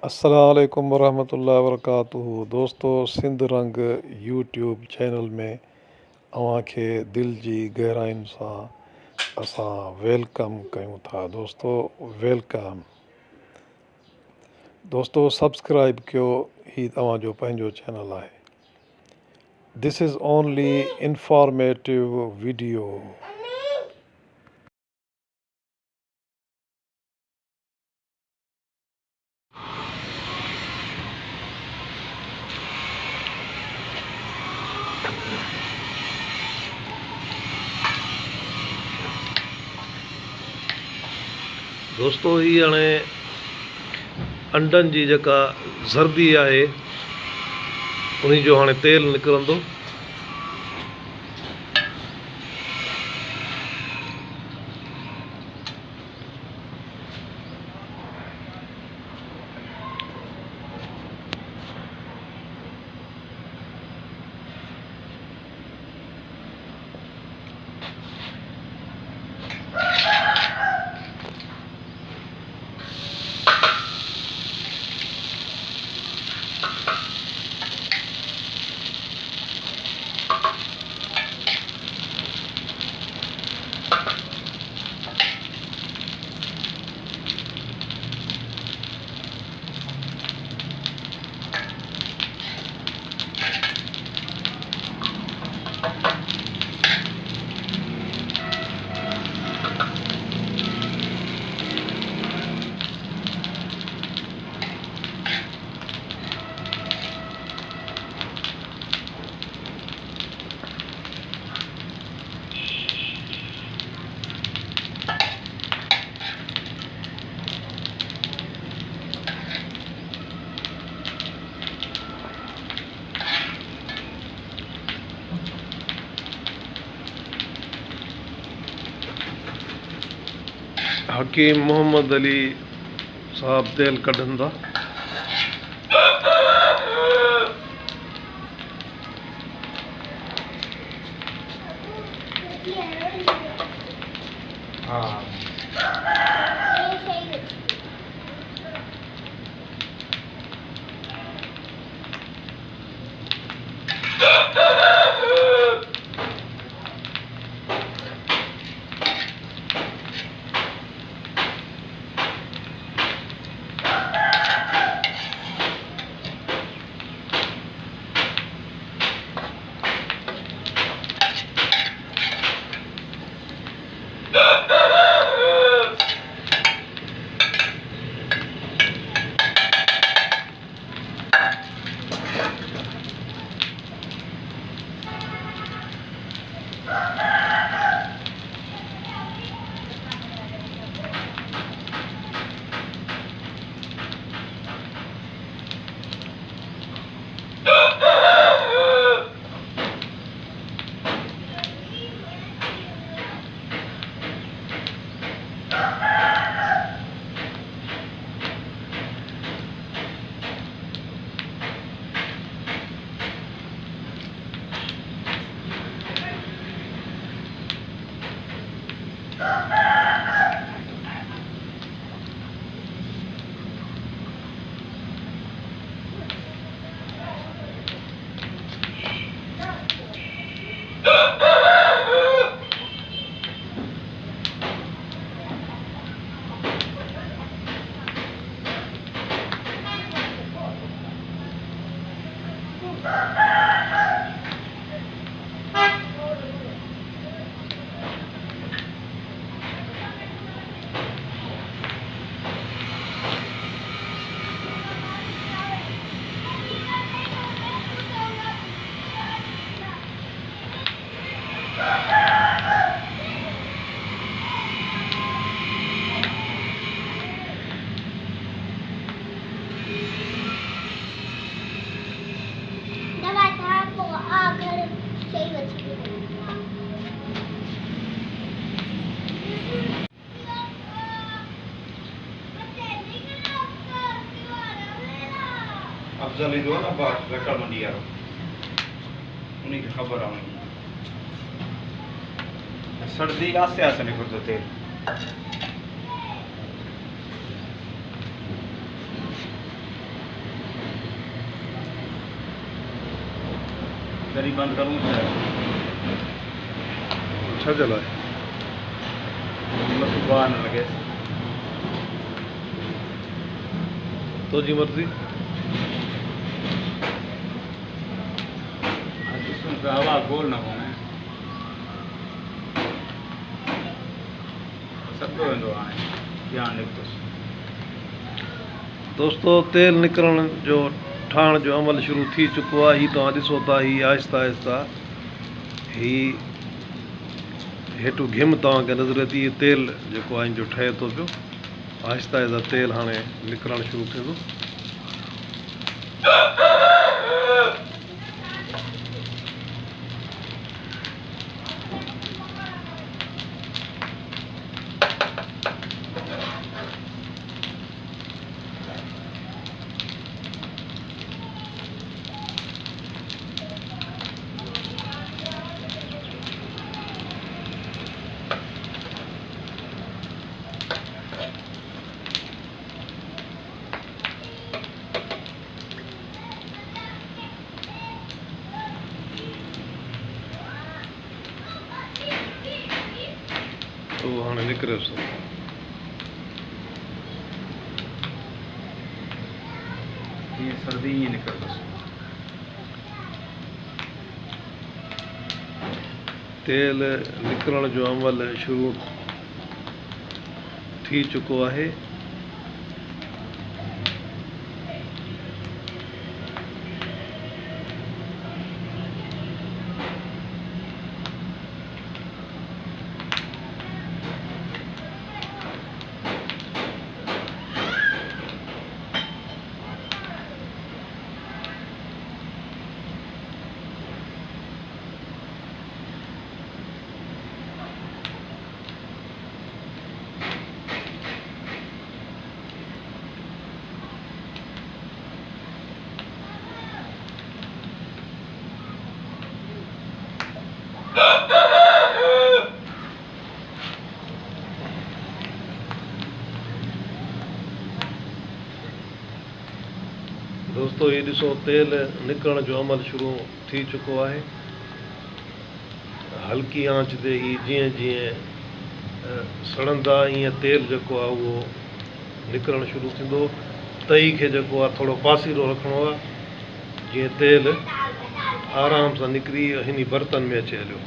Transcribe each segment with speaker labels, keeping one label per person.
Speaker 1: अस्सलाम वालेकुम वरहमतुल्लाहि वबरकातुहू। दोस्तों, सिंध रंग यूट्यूब चैनल में अव्हांखे दिल जी गहराइयुनि सां असां वेलकम कयूं था। दोस्तों, वेलकम। दोस्तों, सब्सक्राइब कयो, ही तव्हांजो पंहिंजो चैनल आहे। This is only informative video. दोस्तों, ही हाणे अंडनि जी जेका ज़र्दी आहे उन जो हाणे तेल निकिरंदो। हकीम मोहम्मद अली साहब तेल कढनि था।
Speaker 2: अफजल ईंदो आहे न बात रकड़ मंडी वारो, उन्हीं खे ख़बर आहे। सर्दी आस्ते आस्ते निकिरंदो तेल। करी बंद करूँ शायद
Speaker 1: अच्छा चला है।
Speaker 2: बस बाहर न लगे।
Speaker 1: तो जी मर्जी।
Speaker 2: जिसमें से हवा गोल न होने सब वेंदो हाणे ध्यानु निकितोसि।
Speaker 1: दोस्तों तेल निकिरण जो ठाहिण जो अमल शुरू थी चुको आहे। ही तव्हां ॾिसो था, ही आहिस्ता आहिस्ता ही हेठो घिम तव्हांखे नज़र अचे थी। तेल जेको आहे जो ठहे थो पियो, आहिस्ता आहिस्ता तेल हाणे निकिरणु शुरू थींदो। तो हाणे निकिरेसि।
Speaker 2: ये सर्दी ईअं निकिरंदुसि।
Speaker 1: तेल निकिरण जो अमल शुरू थी चुको आहे। दोस्तों ये ॾिसो, तेल निकिरण जो अमल शुरू थी चुको आहे। हल्की आंच ते ही जीअं जीअं सड़ंदा ईअं तेल जेको आहे उहो निकिरणु शुरू थींदो। तई खे जेको आहे थोरो पासीरो रखिणो आहे, जीअं तेल आराम सां निकिरी हिन बर्तन में अचे हलियो।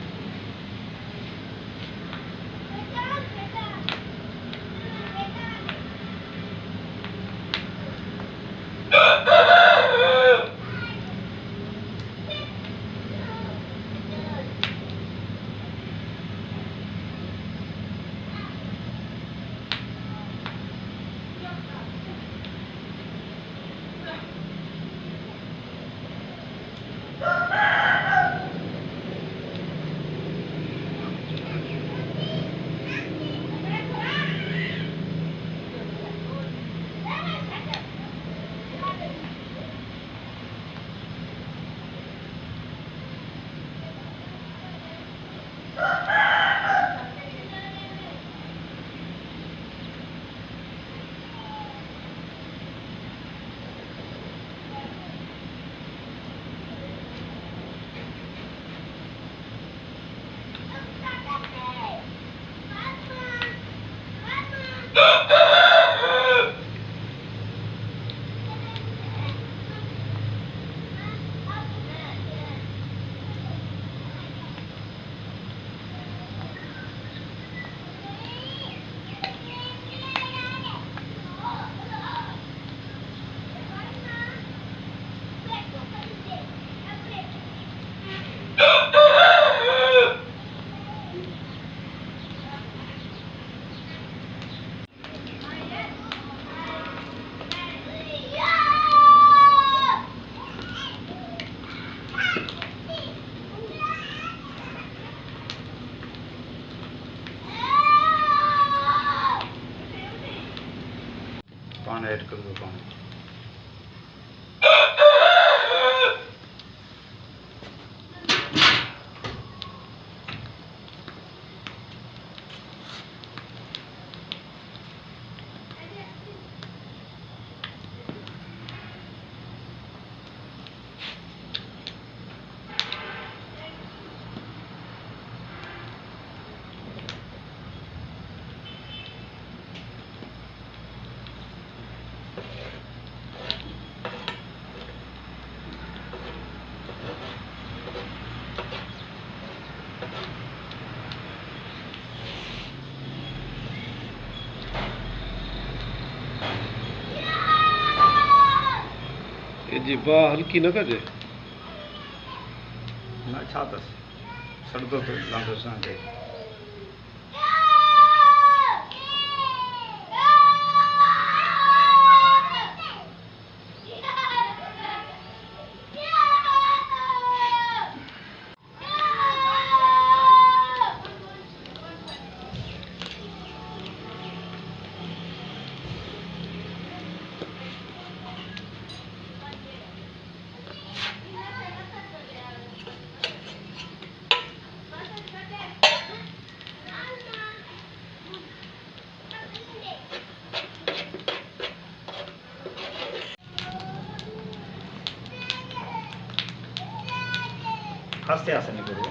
Speaker 1: जी बाह हल्की न कजे
Speaker 2: न छा अथसि सड़ंदो थो लहंदो असांखे आस्ते आस्ते निकलो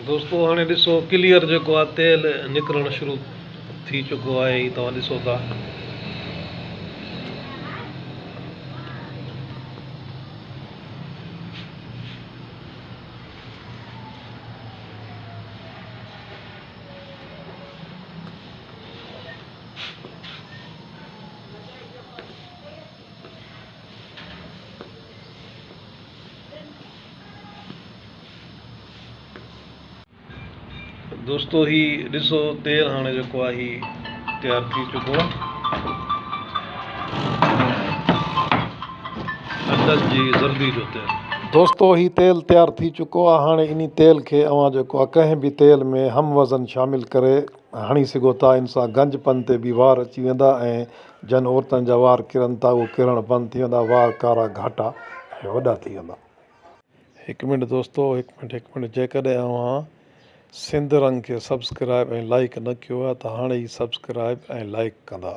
Speaker 1: दोस्तों हाणे ॾिसो क्लियर जेको आहे तेल निकिरणु शुरू थी चुको आहे ही तव्हां ॾिसो था दोस्तों ही ॾिसो तेल हाणे जेको आहे ही तयारु थी चुको आहे अंडनि जी ज़र्दी जो तेल दोस्तों ही तेल तयारु थी चुको आहे हाणे इन तेल खे अवां जेको आहे कंहिं बि तेल में हम वज़न शामिल करे हणी सघो था इन सां गंजपन ते बि वार अची वेंदा ऐं जन औरतुनि जा वार किरनि था उहे किरण बंदि थी वेंदा वार कारा घाटा ऐं वॾा थी वेंदा हिकु मिंट दोस्तों हिकु मिंट जेकॾहिं अवां सिंध रंग खे सब्सक्राइब ऐं लाइक न कयो आहे त हाणे ई सब्सक्राइब ऐं लाइक कंदा